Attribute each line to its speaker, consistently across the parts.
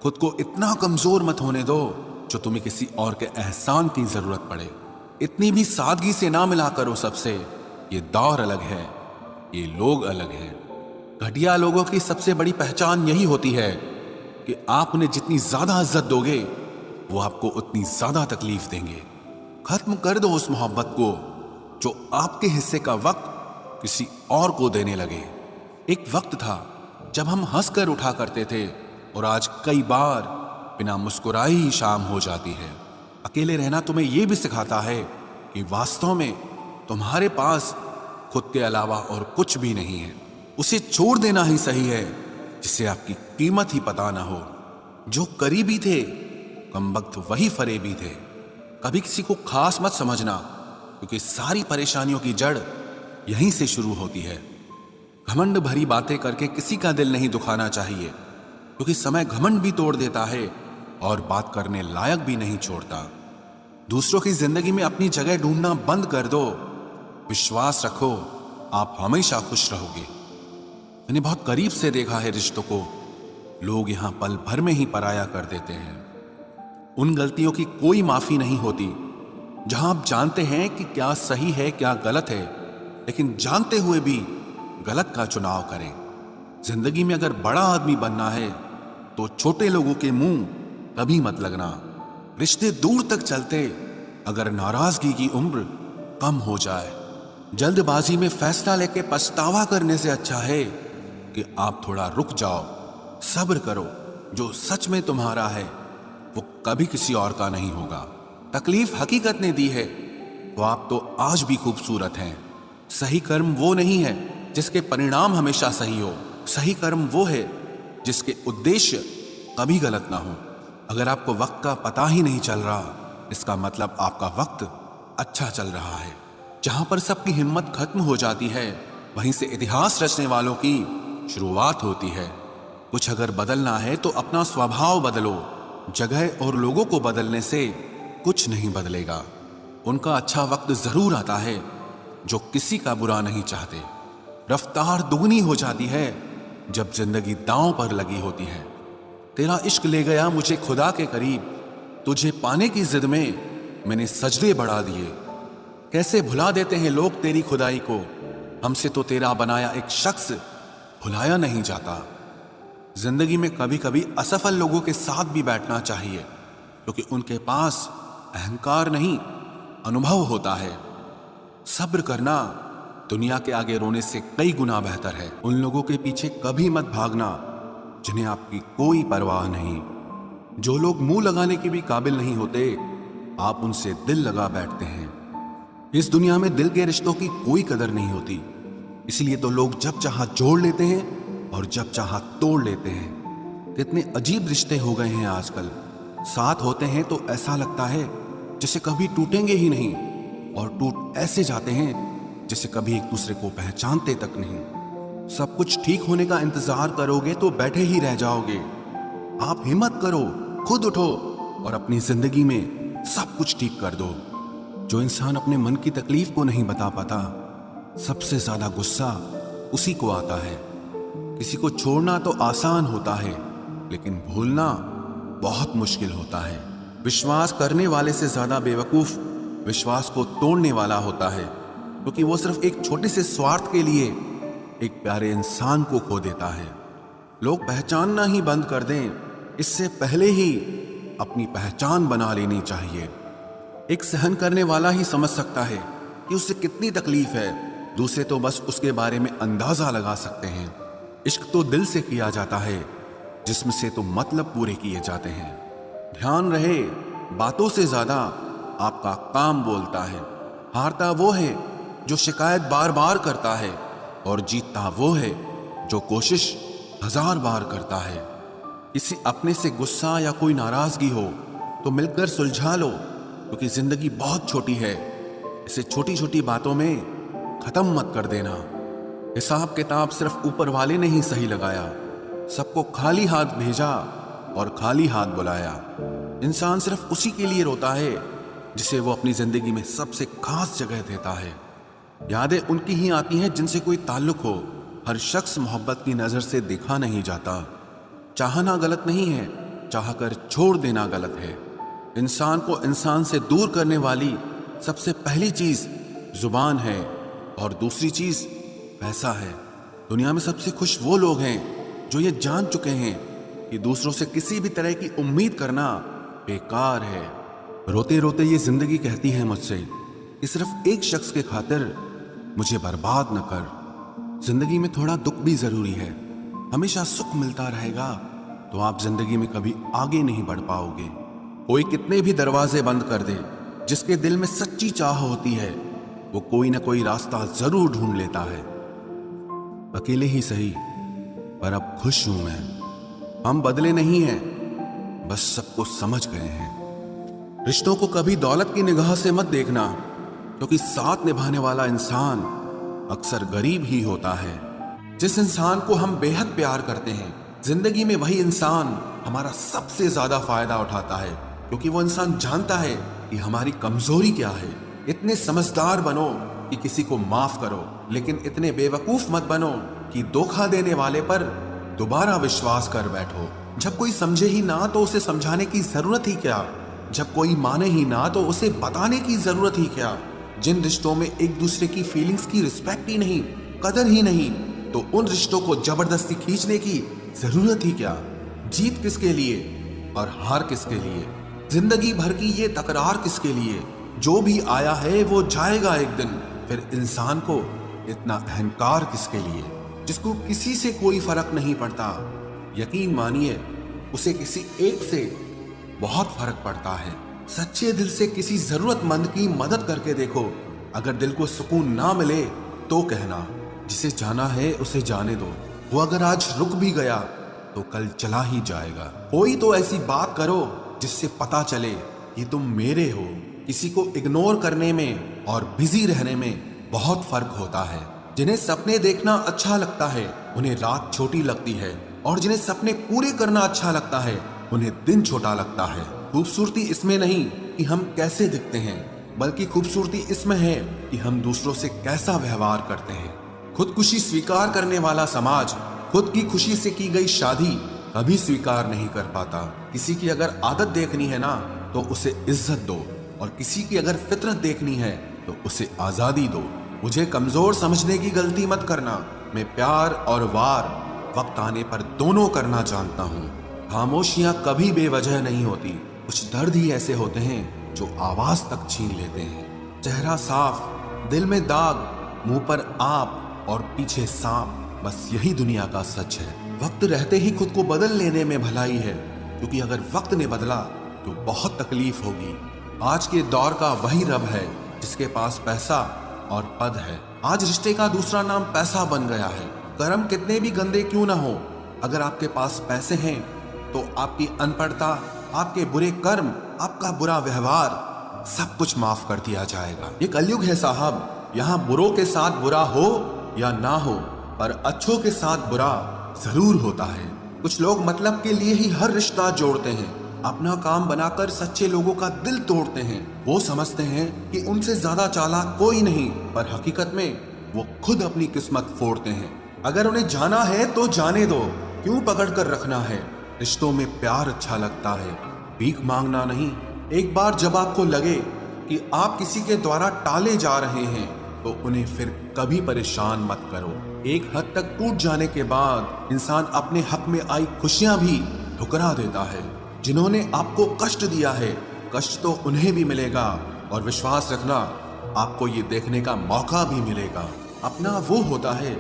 Speaker 1: खुद को इतना कमजोर मत होने दो जो तुम्हें किसी और के एहसान की जरूरत पड़े। इतनी भी सादगी से ना मिला करो सबसे। ये दौर अलग है, ये लोग अलग हैं। घटिया लोगों की सबसे बड़ी पहचान यही होती है कि आप उन्हें जितनी ज्यादा इज्जत दोगे वो आपको उतनी ज्यादा तकलीफ देंगे। खत्म कर दो उस मोहब्बत को जो आपके हिस्से का वक्त किसी और को देने लगे। एक वक्त था जब हम हंसकर उठा करते थे और आज कई बार बिना मुस्कुराए ही शाम हो जाती है। अकेले रहना तुम्हें यह भी सिखाता है कि वास्तव में तुम्हारे पास खुद के अलावा और कुछ भी नहीं है। उसे छोड़ देना ही सही है जिसे आपकी कीमत ही पता ना हो। जो करीबी थे कमबख्त वही फरेबी थे। कभी किसी को खास मत समझना क्योंकि सारी परेशानियों की जड़ यहीं से शुरू होती है। घमंड भरी बातें करके किसी का दिल नहीं दुखाना चाहिए क्योंकि समय घमंड भी तोड़ देता है और बात करने लायक भी नहीं छोड़ता। दूसरों की जिंदगी में अपनी जगह ढूंढना बंद कर दो। विश्वास रखो, आप हमेशा खुश रहोगे। मैंने बहुत करीब से देखा है रिश्तों को, लोग यहां पल भर में ही पराया कर देते हैं। उन गलतियों की कोई माफी नहीं होती जहां आप जानते हैं कि क्या सही है क्या गलत है, लेकिन जानते हुए भी गलत का चुनाव करें। जिंदगी में अगर बड़ा आदमी बनना है तो छोटे लोगों के मुंह कभी मत लगना। रिश्ते दूर तक चलते अगर नाराजगी की उम्र कम हो जाए। जल्दबाजी में फैसला लेके पछतावा करने से अच्छा है कि आप थोड़ा रुक जाओ, सब्र करो। जो सच में तुम्हारा है वो कभी किसी और का नहीं होगा। तकलीफ हकीकत ने दी है तो आप तो आज भी खूबसूरत हैं। सही कर्म वो नहीं है जिसके परिणाम हमेशा सही हो। सही कर्म वो है जिसके उद्देश्य कभी गलत ना हो। अगर आपको वक्त का पता ही नहीं चल रहा, इसका मतलब आपका वक्त अच्छा चल रहा है। जहां पर सबकी हिम्मत खत्म हो जाती है वहीं से इतिहास रचने वालों की शुरुआत होती है। कुछ अगर बदलना है तो अपना स्वभाव बदलो। जगह और लोगों को बदलने से कुछ नहीं बदलेगा। उनका अच्छा वक्त जरूर आता है जो किसी का बुरा नहीं चाहते। रफ्तार दुगनी हो जाती है जब जिंदगी दांव पर लगी होती है। तेरा इश्क ले गया मुझे खुदा के करीब, तुझे पाने की जिद में मैंने सजदे बढ़ा दिए। कैसे भुला देते हैं लोग तेरी खुदाई को, हमसे तो तेरा बनाया एक शख्स भुलाया नहीं जाता। जिंदगी में कभी कभी असफल लोगों के साथ भी बैठना चाहिए क्योंकि उनके पास अहंकार नहीं अनुभव होता है। सब्र करना दुनिया के आगे रोने से कई गुना बेहतर है। उन लोगों के पीछे कभी मत भागना जिन्हें आपकी कोई परवाह नहीं। जो लोग मुंह लगाने के भी काबिल नहीं होते, आप उनसे दिल लगा बैठते हैं। इस दुनिया में दिल के रिश्तों की कोई कदर नहीं होती, इसलिए तो लोग जब चाहा जोड़ लेते हैं और जब चाहा तोड़ लेते हैं। कितने अजीब रिश्ते हो गए हैं आजकल। साथ होते हैं तो ऐसा लगता है जैसे कभी टूटेंगे ही नहीं, और टूट ऐसे जाते हैं जैसे कभी एक दूसरे को पहचानते तक नहीं। सब कुछ ठीक होने का इंतजार करोगे तो बैठे ही रह जाओगे। आप हिम्मत करो, खुद उठो और अपनी जिंदगी में सब कुछ ठीक कर दो। जो इंसान अपने मन की तकलीफ को नहीं बता पाता, सबसे ज्यादा गुस्सा उसी को आता है। किसी को छोड़ना तो आसान होता है लेकिन भूलना बहुत मुश्किल होता है। विश्वास करने वाले से ज्यादा बेवकूफ विश्वास को तोड़ने वाला होता है, क्योंकि वो सिर्फ एक छोटे से स्वार्थ के लिए एक प्यारे इंसान को खो देता है। लोग पहचानना ही बंद कर दें, इससे पहले ही अपनी पहचान बना लेनी चाहिए। एक सहन करने वाला ही समझ सकता है कि उसे कितनी तकलीफ है, दूसरे तो बस उसके बारे में अंदाजा लगा सकते हैं। इश्क तो दिल से किया जाता है, जिस्म से तो मतलब पूरे किए जाते हैं। ध्यान रहे, बातों से ज्यादा आपका काम बोलता है। हारता वो है जो शिकायत बार बार करता है और जीतता वो है जो कोशिश 1000 बार करता है। किसी अपने से गुस्सा या कोई नाराजगी हो तो मिलकर सुलझा लो, क्योंकि जिंदगी बहुत छोटी है। इसे छोटी छोटी बातों में खत्म मत कर देना। हिसाब किताब सिर्फ ऊपर वाले ने ही सही लगाया। सबको खाली हाथ भेजा और खाली हाथ बुलाया। इंसान सिर्फ उसी के लिए रोता है जिसे वो अपनी जिंदगी में सबसे खास जगह देता है। यादें उनकी ही आती हैं जिनसे कोई ताल्लुक हो। हर शख्स मोहब्बत की नजर से देखा नहीं जाता। चाहना गलत नहीं है, चाहकर छोड़ देना गलत है। इंसान को इंसान से दूर करने वाली सबसे पहली चीज जुबान है और दूसरी चीज पैसा है। दुनिया में सबसे खुश वो लोग हैं जो ये जान चुके हैं कि दूसरों से किसी भी तरह की उम्मीद करना बेकार है। रोते रोते ये जिंदगी कहती है मुझसे कि सिर्फ एक शख्स के खातिर मुझे बर्बाद न कर। जिंदगी में थोड़ा दुख भी जरूरी है। हमेशा सुख मिलता रहेगा तो आप जिंदगी में कभी आगे नहीं बढ़ पाओगे। कोई कितने भी दरवाजे बंद कर दे, जिसके दिल में सच्ची चाह होती है वो कोई ना कोई रास्ता जरूर ढूंढ लेता है। अकेले ही सही, पर अब खुश हूं मैं। हम बदले नहीं हैं, बस सबको समझ गए हैं। रिश्तों को कभी दौलत की निगाह से मत देखना, क्योंकि साथ निभाने वाला इंसान अक्सर गरीब ही होता है। जिस इंसान को हम बेहद प्यार करते हैं, जिंदगी में वही इंसान हमारा सबसे ज्यादा फायदा उठाता है, क्योंकि वो इंसान जानता है कि हमारी कमजोरी क्या है। इतने समझदार बनो कि किसी को माफ करो, लेकिन इतने बेवकूफ मत बनो कि धोखा देने वाले पर दोबारा विश्वास कर बैठो। जब कोई समझे ही ना तो उसे समझाने की जरूरत ही क्या। जब कोई माने ही ना तो उसे बताने की जरूरत ही क्या। जिन रिश्तों में एक दूसरे की फीलिंग्स की रिस्पेक्ट ही नहीं, कदर ही नहीं, तो उन रिश्तों को जबरदस्ती खींचने की जरूरत ही क्या। जीत किसके लिए और हार किसके लिए, जिंदगी भर की ये तकरार किसके लिए। जो भी आया है वो जाएगा एक दिन। फिर इंसान को इतना अहंकार किसके लिए, जिसको किसी से कोई फर्क नहीं पड़ता। यकीन मानिए, उसे किसी एक से बहुत फर्क पड़ता है। सच्चे दिल से किसी जरूरतमंद की मदद करके देखो। अगर दिल को सुकून ना मिले तो कहना, जिसे जाना है उसे जाने दो। वो अगर आज रुक भी गया तो कल चला ही जाएगा। कोई तो ऐसी बात करो जिससे पता चले कि तुम मेरे हो। किसी को इग्नोर करने में और बिजी रहने में बहुत फर्क होता है। जिन्हें सपने देखना अच्छा लगता है उन्हें रात छोटी लगती है, और जिन्हें सपने पूरे करना अच्छा लगता है उन्हें दिन छोटा लगता है। खूबसूरती इसमें नहीं कि हम कैसे दिखते हैं, बल्कि खूबसूरती इसमें है कि हम दूसरों से कैसा व्यवहार करते हैं। खुदकुशी स्वीकार करने वाला समाज खुद की खुशी से की गई शादी कभी स्वीकार नहीं कर पाता। किसी की अगर आदत देखनी है ना तो उसे इज्जत दो, और किसी की अगर फितरत देखनी है तो उसे आजादी दो। मुझे कमजोर समझने की गलती मत करना। मैं प्यार और वार वक्त आने पर दोनों करना जानता हूँ। खामोशियां कभी बेवजह नहीं होती। कुछ दर्द ही ऐसे होते हैं जो आवाज तक छीन लेते हैं। चेहरा साफ, दिल में दाग, मुंह पर आप और पीछे सांप, बस यही दुनिया का सच है। वक्त रहते ही खुद को बदल लेने में भलाई है, क्योंकि अगर वक्त ने बदला तो बहुत तकलीफ होगी। आज के दौर का वही रब है जिसके पास पैसा और पद है। आज रिश्ते का दूसरा नाम पैसा बन गया है। कर्म कितने भी गंदे क्यों ना हो, अगर आपके पास पैसे हैं तो आपकी अनपढ़ता, आपके बुरे कर्म, आपका बुरा व्यवहार सब कुछ माफ कर दिया जाएगा। ये कलयुग है साहब, यहाँ बुरों के साथ बुरा हो या ना हो, पर अच्छों के साथ बुरा जरूर होता है। कुछ लोग मतलब के लिए ही हर रिश्ता जोड़ते हैं, अपना काम बनाकर सच्चे लोगों का दिल तोड़ते हैं। वो समझते हैं कि उनसे ज्यादा चालाक कोई नहीं, पर हकीकत में वो खुद अपनी किस्मत फोड़ते हैं। अगर उन्हें जाना है तो जाने दो, क्यों पकड़ कर रखना है। रिश्तों में प्यार अच्छा लगता है, भीख मांगना नहीं। एक बार जब आपको लगे कि आप किसी के द्वारा टाले जा रहे हैं तो उन्हें फिर कभी परेशान मत करो। एक हद तक टूट जाने के बाद इंसान अपने हक में आई खुशियां भी ठुकरा देता है। जिन्होंने आपको कष्ट दिया है, कष्ट तो उन्हें भी मिलेगा, और विश्वास रखना आपको ये देखने का मौका भी मिलेगा। अपना वो होता है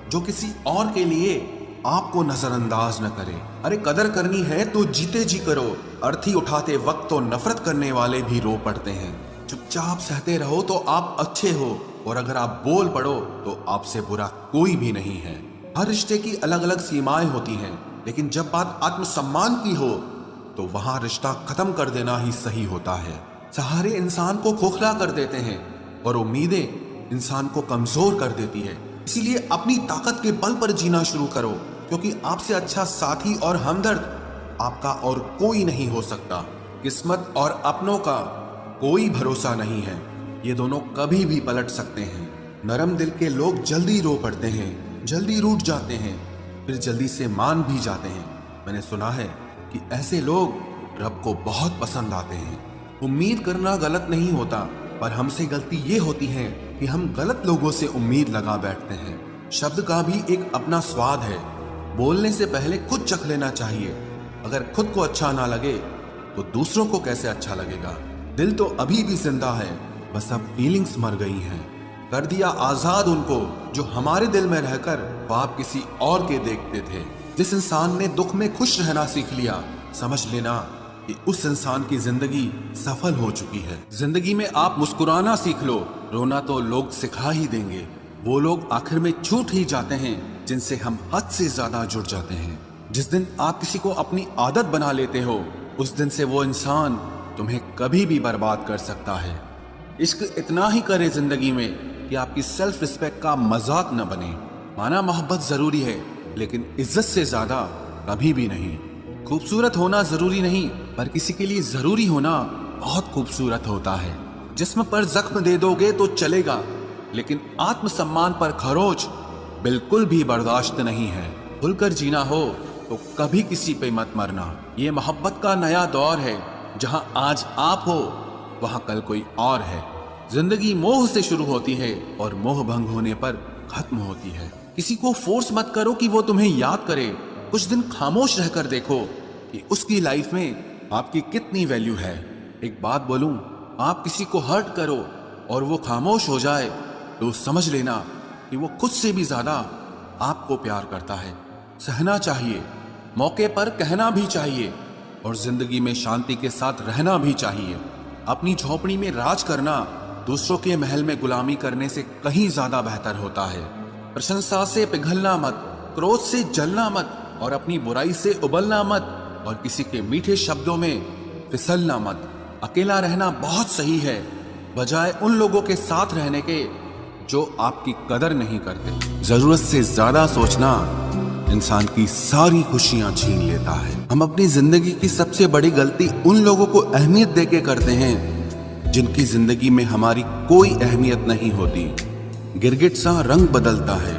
Speaker 1: जो किसी और के लिए आपको नजरअंदाज न करे। अरे कदर करनी है तो जीते जी करो। अर्थी उठाते वक्त तो नफरत करने वाले भी रो पड़ते हैं। चुपचाप सहते रहो तो आप अच्छे हो, और अगर आप बोल पड़ो तो आपसे बुरा कोई भी नहीं है। हर रिश्ते की अलग अलग सीमाएं होती हैं, लेकिन जब बात आत्मसम्मान की हो तो वहां रिश्ता खत्म कर देना ही सही होता है। सहारे इंसान को खोखला कर देते हैं और उम्मीदें इंसान को कमजोर कर देती है। इसीलिए अपनी ताकत के बल पर जीना शुरू करो, क्योंकि आपसे अच्छा साथी और हमदर्द आपका और कोई नहीं हो सकता। किस्मत और अपनों का कोई भरोसा नहीं है, ये दोनों कभी भी पलट सकते हैं। नरम दिल के लोग जल्दी रो पड़ते हैं, जल्दी रूठ जाते हैं, फिर जल्दी से मान भी जाते हैं। मैंने सुना है कि कि ऐसे लोग रब को बहुत पसंद आते हैं। उम्मीद करना गलत नहीं होता, पर हमसे गलती ये होती है कि हम गलत लोगों से उम्मीद लगा बैठते हैं। शब्द का भी एक अपना स्वाद है। बोलने से पहले खुद चख लेना चाहिए। अगर खुद को अच्छा ना लगे तो दूसरों को कैसे अच्छा लगेगा। दिल तो अभी भी जिंदा है, बस अब फीलिंग्स मर गई हैं। कर दिया आजाद उनको जो हमारे दिल में रहकर ख्वाब किसी और के देखते थे। जिस इंसान ने दुख में खुश रहना सीख लिया, समझ लेना कि उस इंसान की जिंदगी सफल हो चुकी है। जिंदगी में आप मुस्कुराना सीख लो, रोना तो लोग सिखा ही देंगे। वो लोग आखिर में छूट ही जाते हैं जिनसे हम हद से ज्यादा जुड़ जाते हैं। जिस दिन आप किसी को अपनी आदत बना लेते हो, उस दिन से वो इंसान तुम्हें कभी भी बर्बाद कर सकता है। इश्क इतना ही करे जिंदगी में कि आपकी सेल्फ रिस्पेक्ट का मजाक न बने। माना मोहब्बत जरूरी है, लेकिन इज्जत से ज्यादा कभी भी नहीं। खूबसूरत होना जरूरी नहीं, पर किसी के लिए जरूरी होना बहुत खूबसूरत होता है। जिस्म पर जख्म दे दोगे तो चलेगा, लेकिन आत्मसम्मान पर खरोच बिल्कुल भी बर्दाश्त नहीं है। खुलकर जीना हो तो कभी किसी पे मत मरना। ये मोहब्बत का नया दौर है, जहां आज आप हो वहां कल कोई और है। जिंदगी मोह से शुरू होती है और मोह भंग होने पर खत्म होती है। किसी को फोर्स मत करो कि वो तुम्हें याद करे। कुछ दिन खामोश रहकर देखो कि उसकी लाइफ में आपकी कितनी वैल्यू है। एक बात बोलूं, आप किसी को हर्ट करो और वो खामोश हो जाए तो समझ लेना कि वो खुद से भी ज्यादा आपको प्यार करता है। सहना चाहिए, मौके पर कहना भी चाहिए, और जिंदगी में शांति के साथ रहना भी चाहिए। अपनी झोपड़ी में राज करना दूसरों के महल में गुलामी करने से कहीं ज्यादा बेहतर होता है। प्रशंसा से पिघलना मत, क्रोध से जलना मत, और अपनी बुराई से उबलना मत, और किसी के मीठे शब्दों में फिसलना मत। अकेला रहना बहुत सही है, बजाय उन लोगों के साथ रहने के जो आपकी कदर नहीं करते। जरूरत से ज्यादा सोचना इंसान की सारी खुशियां छीन लेता है। हम अपनी जिंदगी की सबसे बड़ी गलती उन लोगों को अहमियत देके करते हैं जिनकी जिंदगी में हमारी कोई अहमियत नहीं होती। गिरगिट सा रंग बदलता है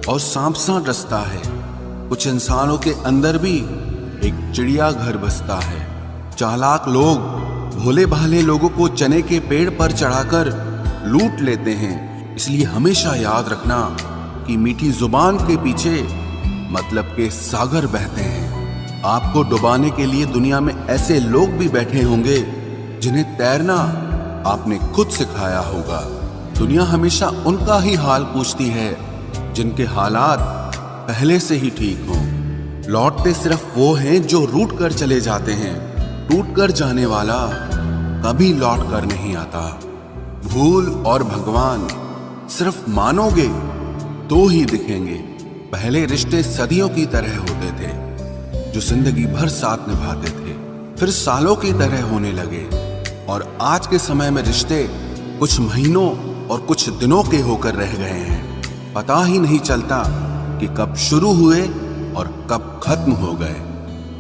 Speaker 1: और सांप सा डसता है। कुछ इंसानों के अंदर भी एक चिड़िया घर बसता है। चालाक लोग भोले भाले लोगों को चने के पेड़ पर चढ़ाकर लूट लेते हैं। इसलिए हमेशा याद रखना कि मीठी जुबान के पीछे मतलब के सागर बहते हैं। आपको डुबाने के लिए दुनिया में ऐसे लोग भी बैठे होंगे जिन्हें तैरना आपने खुद सिखाया होगा। दुनिया हमेशा उनका ही हाल पूछती है जिनके हालात पहले से ही ठीक हों। लौटते सिर्फ वो हैं जो रूठ कर चले जाते हैं। टूट कर जाने वाला कभी लौट कर नहीं आता। भूल और भगवान सिर्फ मानोगे तो ही दिखेंगे। पहले रिश्ते सदियों की तरह होते थे, जो जिंदगी भर साथ निभाते थे, फिर सालों की तरह होने लगे। और आज के समय में रिश्ते कुछ महीनों और कुछ दिनों के होकर रह गए हैं। पता ही नहीं चलता कि कब शुरू हुए और कब खत्म हो गए।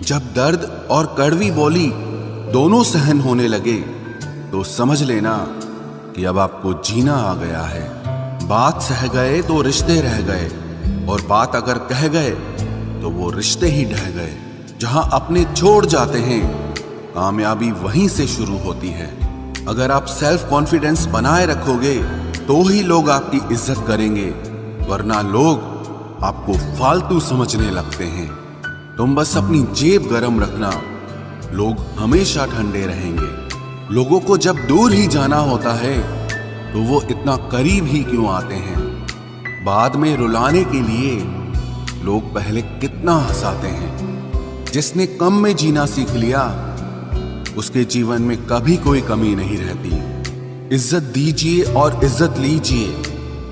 Speaker 1: जब दर्द और कड़वी बोली दोनों सहन होने लगे तो समझ लेना कि अब आपको जीना आ गया है। बात सह गए तो रिश्ते रह गए, और बात अगर कह गए तो वो रिश्ते ही ढह गए। जहां अपने छोड़ जाते हैं, कामयाबी वहीं से शुरू होती है। अगर आप सेल्फ कॉन्फिडेंस बनाए रखोगे तो ही लोग आपकी इज्जत करेंगे, वरना लोग आपको फालतू समझने लगते हैं। तुम बस अपनी जेब गरम रखना, लोग हमेशा ठंडे रहेंगे। लोगों को जब दूर ही जाना होता है तो वो इतना करीब ही क्यों आते हैं। बाद में रुलाने के लिए लोग पहले कितना हंसाते हैं। जिसने कम में जीना सीख लिया उसके जीवन में कभी कोई कमी नहीं रहती। इज्जत दीजिए और इज्जत लीजिए,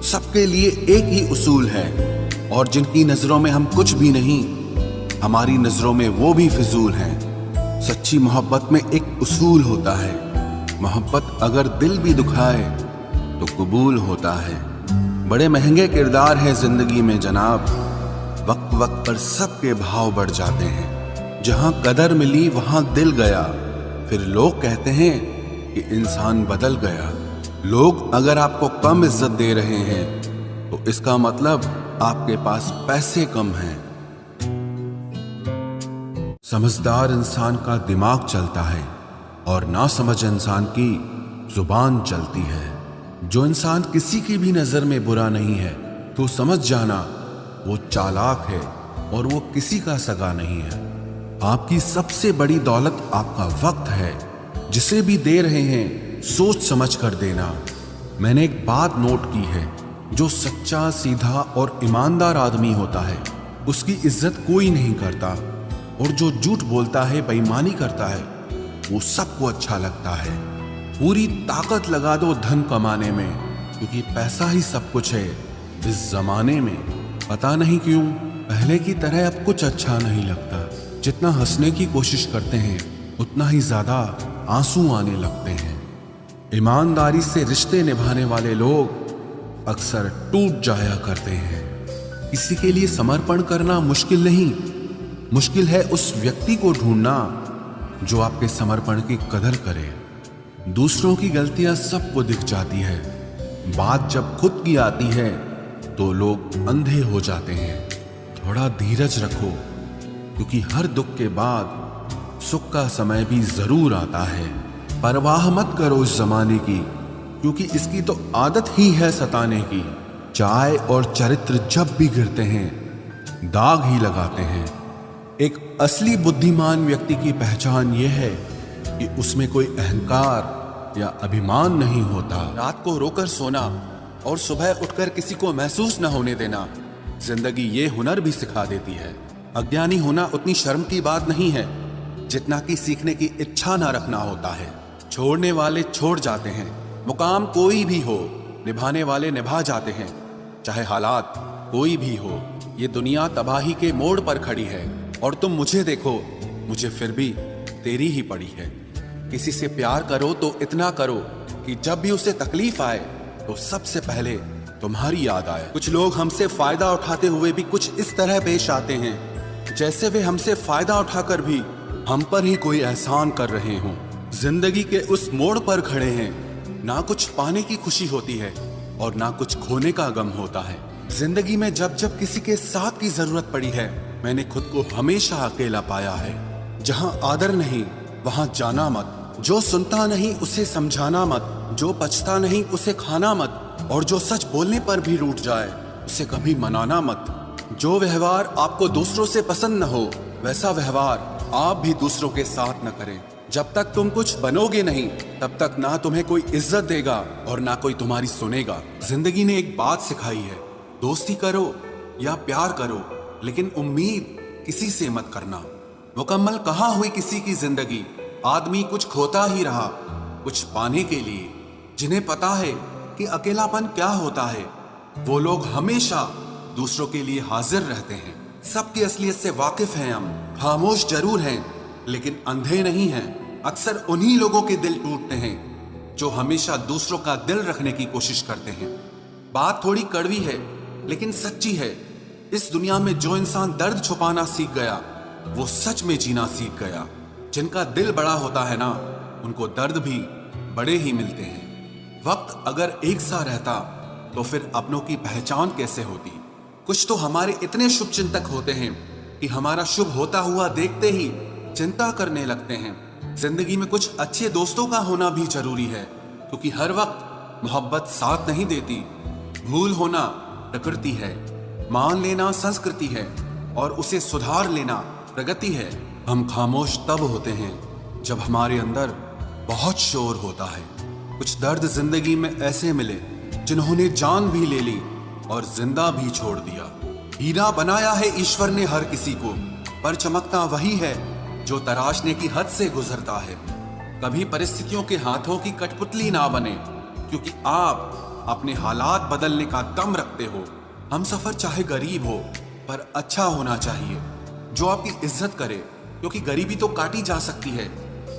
Speaker 1: सबके लिए एक ही उसूल है। और जिनकी नजरों में हम कुछ भी नहीं, हमारी नजरों में वो भी फिजूल हैं। सच्ची मोहब्बत में एक उसूल होता है, मोहब्बत अगर दिल भी दुखाए तो कबूल होता है। बड़े महंगे किरदार हैं जिंदगी में जनाब, वक्त वक्त पर सबके भाव बढ़ जाते हैं। जहां कदर मिली वहां दिल गया, फिर लोग कहते हैं कि इंसान बदल गया। लोग अगर आपको कम इज्जत दे रहे हैं तो इसका मतलब आपके पास पैसे कम हैं। समझदार इंसान का दिमाग चलता है और नासमझ इंसान की जुबान चलती है। जो इंसान किसी की भी नजर में बुरा नहीं है तो समझ जाना वो चालाक है और वो किसी का सगा नहीं है। आपकी सबसे बड़ी दौलत आपका वक्त है। जिसे भी दे रहे हैं सोच समझ कर देना। मैंने एक बात नोट की है, जो सच्चा, सीधा और ईमानदार आदमी होता है उसकी इज्जत कोई नहीं करता, और जो झूठ बोलता है, बेईमानी करता है, वो सबको अच्छा लगता है। पूरी ताकत लगा दो धन कमाने में, क्योंकि पैसा ही सब कुछ है इस जमाने में। पता नहीं क्यों पहले की तरह अब कुछ अच्छा नहीं लगता। जितना हंसने की कोशिश करते हैं उतना ही ज्यादा आंसू आने लगते हैं। ईमानदारी से रिश्ते निभाने वाले लोग अक्सर टूट जाया करते हैं। किसी के लिए समर्पण करना मुश्किल नहीं, मुश्किल है उस व्यक्ति को ढूंढना जो आपके समर्पण की कदर करे। दूसरों की गलतियां सबको दिख जाती है, बात जब खुद की आती है तो लोग अंधे हो जाते हैं। थोड़ा धीरज रखो, क्योंकि हर दुख के बाद सुख का समय भी जरूर आता है। परवाह मत करो इस जमाने की, क्योंकि इसकी तो आदत ही है सताने की। चाय और चरित्र जब भी गिरते हैं दाग ही लगाते हैं। एक असली बुद्धिमान व्यक्ति की पहचान यह है कि उसमें कोई अहंकार या अभिमान नहीं होता। रात को रोकर सोना और सुबह उठकर किसी को महसूस न होने देना जिंदगी ये हुनर भी सिखा देती है। अज्ञानी होना उतनी शर्म की बात नहीं है जितना कि सीखने की इच्छा ना रखना होता है। छोड़ने वाले छोड़ जाते हैं, मुकाम कोई भी हो, निभाने वाले निभा जाते हैं, चाहे हालात कोई भी हो। ये दुनिया तबाही के मोड़ पर खड़ी है और तुम मुझे देखो, मुझे फिर भी तेरी ही पड़ी है। किसी से प्यार करो तो इतना करो कि जब भी उसे तकलीफ आए तो सबसे पहले तुम्हारी याद आए। कुछ लोग हमसे फायदा उठाते हुए भी कुछ इस तरह पेश आते हैं जैसे वे हमसे फायदा उठाकर भी हम पर ही कोई एहसान कर रहे हों। जिंदगी के उस मोड़ पर खड़े हैं, ना कुछ पाने की खुशी होती है और ना कुछ खोने का गम होता है। जिंदगी में जब जब किसी के साथ की जरूरत पड़ी है, मैंने खुद को हमेशा अकेला पाया है। जहां आदर नहीं वहां जाना मत, जो सुनता नहीं उसे समझाना मत, जो पछता नहीं उसे खाना मत, और जो सच बोलने पर भी रूठ जाए उसे कभी मनाना मत। जो व्यवहार आपको दूसरों से पसंद न हो वैसा व्यवहार आप भी दूसरों के साथ न करें। जब तक तुम कुछ बनोगे नहीं तब तक ना तुम्हें कोई इज्जत देगा और ना कोई तुम्हारी सुनेगा। जिंदगी ने एक बात सिखाई है, दोस्ती करो या प्यार करो, लेकिन उम्मीद किसी से मत करना। मुकम्मल कहाँ हुई किसी की जिंदगी, आदमी कुछ खोता ही रहा कुछ पाने के लिए। जिन्हें पता है कि अकेलापन क्या होता है, वो लोग हमेशा दूसरों के लिए हाजिर रहते हैं। सबकी असलियत से वाकिफ हैं हम, खामोश जरूर हैं लेकिन अंधे नहीं हैं। अक्सर उन्हीं लोगों के दिल टूटते हैं जो हमेशा दूसरों का दिल रखने की कोशिश करते हैं। बात थोड़ी कड़वी है लेकिन सच्ची है। इस दुनिया में जो इंसान दर्द छुपाना सीख गया वो सच में जीना सीख गया। जिनका दिल बड़ा होता है ना, उनको दर्द भी बड़े ही मिलते हैं। वक्त अगर एक सा रहता तो फिर अपनों की पहचान कैसे होती। कुछ तो हमारे इतने शुभ चिंतक होते हैं कि हमारा शुभ होता हुआ देखते ही चिंता करने लगते हैं। जिंदगी में कुछ अच्छे दोस्तों का होना भी जरूरी है, क्योंकि हर वक्त मोहब्बत साथ नहीं देती। भूल होना प्रकृति है, मान लेना संस्कृति है और उसे सुधार लेना प्रगति है। हम खामोश तब होते हैं जब हमारे अंदर बहुत शोर होता है। कुछ दर्द जिंदगी में ऐसे मिले जिन्होंने जान भी ले ली और जिंदा भी छोड़ दिया। हीरा बनाया है ईश्वर ने हर किसी को, पर चमकता वही है जो तराशने की हद से गुजरता है। कभी परिस्थितियों के हाथों की कठपुतली ना बने, क्योंकि आप अपने हालात बदलने का दम रखते हो। हम सफर चाहे गरीब हो पर अच्छा होना चाहिए, जो आपकी इज्जत करे, क्योंकि गरीबी तो काटी जा सकती है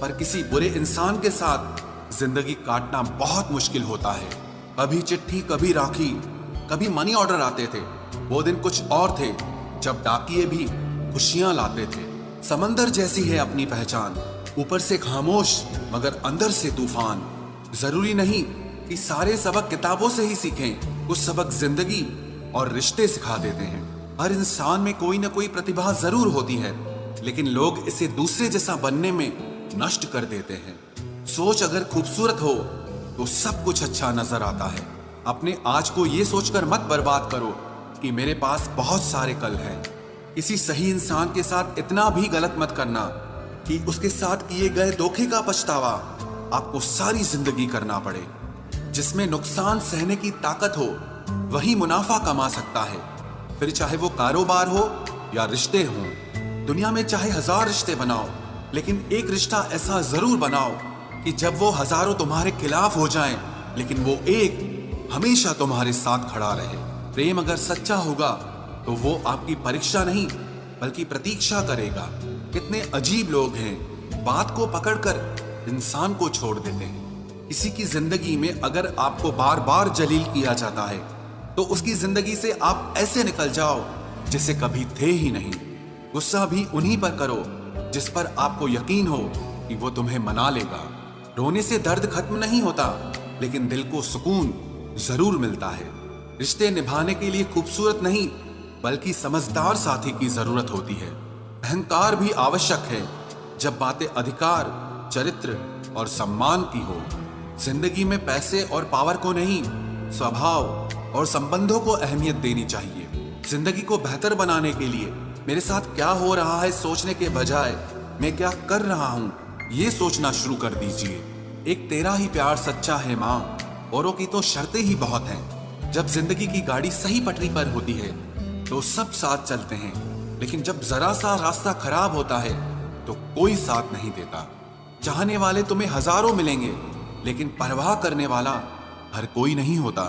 Speaker 1: पर किसी बुरे इंसान के साथ जिंदगी काटना बहुत मुश्किल होता है। कभी चिट्ठी, कभी राखी, कभी मनी ऑर्डर आते थे। वो दिन कुछ और थे जब डाकिये भी खुशियां लाते थे। समंदर जैसी है अपनी पहचान, ऊपर से खामोश मगर अंदर से तूफान। जरूरी नहीं कि सारे सबक किताबों से ही सीखें, कुछ सबक जिंदगी और रिश्ते सिखा देते हैं। हर इंसान में कोई ना कोई प्रतिभा जरूर होती है, लेकिन लोग इसे दूसरे जैसा बनने में नष्ट कर देते हैं। सोच अगर खूबसूरत हो तो सब कुछ अच्छा नजर आता है। अपने आज को ये सोचकर मत बर्बाद करो कि मेरे पास बहुत सारे कल हैं। किसी सही इंसान के साथ इतना भी गलत मत करना कि उसके साथ किए गए धोखे का पछतावा आपको सारी जिंदगी करना पड़े। जिसमें नुकसान सहने की ताकत हो वही मुनाफा कमा सकता है, फिर चाहे वो कारोबार हो या रिश्ते हों। दुनिया में चाहे 1000 रिश्ते बनाओ, लेकिन एक रिश्ता ऐसा जरूर बनाओ कि जब वो हजारों तुम्हारे खिलाफ हो जाएं, लेकिन वो एक हमेशा तुम्हारे साथ खड़ा रहे। प्रेम अगर सच्चा होगा तो वो आपकी परीक्षा नहीं बल्कि प्रतीक्षा करेगा। कितने अजीब लोग हैं, बात को पकड़कर इंसान को छोड़ देते हैं। किसी की जिंदगी में अगर आपको बार बार जलील किया जाता है तो उसकी जिंदगी से आप ऐसे निकल जाओ जैसे कभी थे ही नहीं। गुस्सा भी उन्हीं पर करो जिस पर आपको यकीन हो कि वो तुम्हें मना लेगा। रोने से दर्द खत्म नहीं होता, लेकिन दिल को सुकून जरूर मिलता है। रिश्ते निभाने के लिए खूबसूरत नहीं बल्कि समझदार साथी की जरूरत होती है। अहंकार भी आवश्यक है जब बातें अधिकार, चरित्र और सम्मान की हो। जिंदगी में पैसे और पावर को नहीं, स्वभाव और संबंधों को अहमियत देनी चाहिए। जिंदगी को बेहतर बनाने के लिए मेरे साथ क्या हो रहा है सोचने के बजाय मैं क्या कर रहा हूं ये सोचना शुरू कर दीजिए। एक तेरा ही प्यार सच्चा है माँ, औरों की तो शर्तें ही बहुत हैं। जब जिंदगी की गाड़ी सही पटरी पर होती है तो सब साथ चलते हैं, लेकिन जब जरा सा रास्ता खराब होता है तो कोई साथ नहीं देता। चाहने वाले तुम्हें हजारों मिलेंगे, लेकिन परवाह करने वाला हर कोई नहीं होता।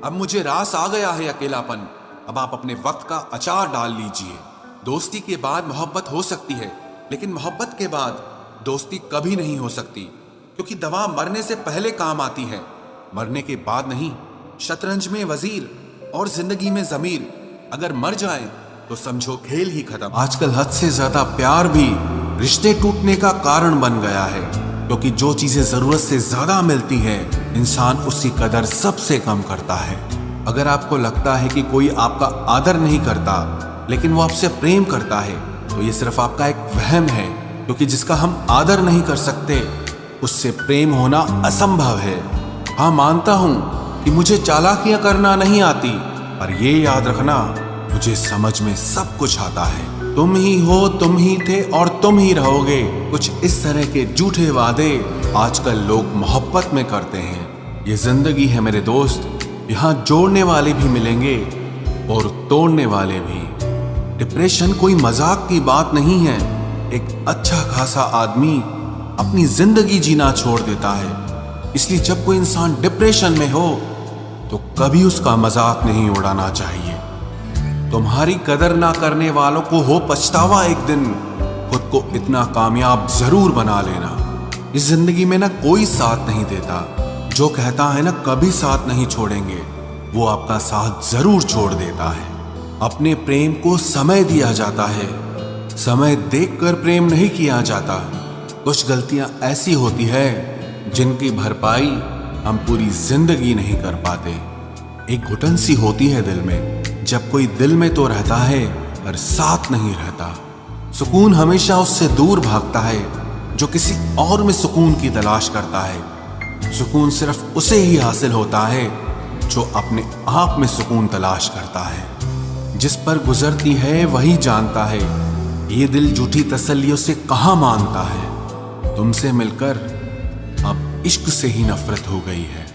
Speaker 1: अब मुझे रास आ गया है अकेलापन, अब आप अपने वक्त का अचार डाल लीजिए। दोस्ती के बाद मोहब्बत हो सकती है, लेकिन मोहब्बत के बाद दोस्ती कभी नहीं हो सकती, क्योंकि दवा मरने से पहले काम आती है, मरने के बाद नहीं। शतरंज में वजीर और जिंदगी में जमीर अगर मर जाए तो समझो खेल ही खत्म। आजकल हद से ज्यादा प्यार भी रिश्ते टूटने का कारण बन गया है, क्योंकि जो चीजें जरूरत से ज्यादा मिलती है इंसान उसकी कदर सबसे कम करता है। अगर आपको लगता है कि कोई आपका आदर नहीं करता लेकिन वो आपसे प्रेम करता है तो ये सिर्फ आपका एक वहम है, क्योंकि जिसका हम आदर नहीं कर सकते उससे प्रेम होना असंभव है। हाँ, मानता हूं कि मुझे चालाकियां करना नहीं आती, पर ये याद रखना मुझे समझ में सब कुछ आता है। तुम ही हो, तुम ही थे और तुम ही रहोगे। कुछ इस तरह के झूठे वादे आजकल लोग मोहब्बत में करते हैं। ये जिंदगी है मेरे दोस्त, यहाँ जोड़ने वाले भी मिलेंगे और तोड़ने वाले भी। डिप्रेशन कोई मजाक की बात नहीं है। एक अच्छा खासा आदमी अपनी जिंदगी जीना छोड़ देता है। इसलिए जब कोई इंसान डिप्रेशन में हो तो कभी उसका मजाक नहीं उड़ाना चाहिए। तुम्हारी कदर ना करने वालों को हो पछतावा एक दिन, खुद को इतना कामयाब जरूर बना लेना। इस जिंदगी में ना कोई साथ नहीं देता, जो कहता है ना कभी साथ नहीं छोड़ेंगे वो आपका साथ जरूर छोड़ देता है। अपने प्रेम को समय दिया जाता है, समय देखकर प्रेम नहीं किया जाता। कुछ गलतियां ऐसी होती है जिनकी भरपाई हम पूरी जिंदगी नहीं कर पाते। एक घुटन सी होती है दिल में, जब कोई दिल में तो रहता है पर साथ नहीं रहता। सुकून हमेशा उससे दूर भागता है जो किसी और में सुकून की तलाश करता है। सुकून सिर्फ उसे ही हासिल होता है जो अपने आप में सुकून तलाश करता है। जिस पर गुजरती है वही जानता है, ये दिल झूठी तसल्लियों से कहाँ मानता है। तुमसे मिलकर अब इश्क से ही नफरत हो गई है।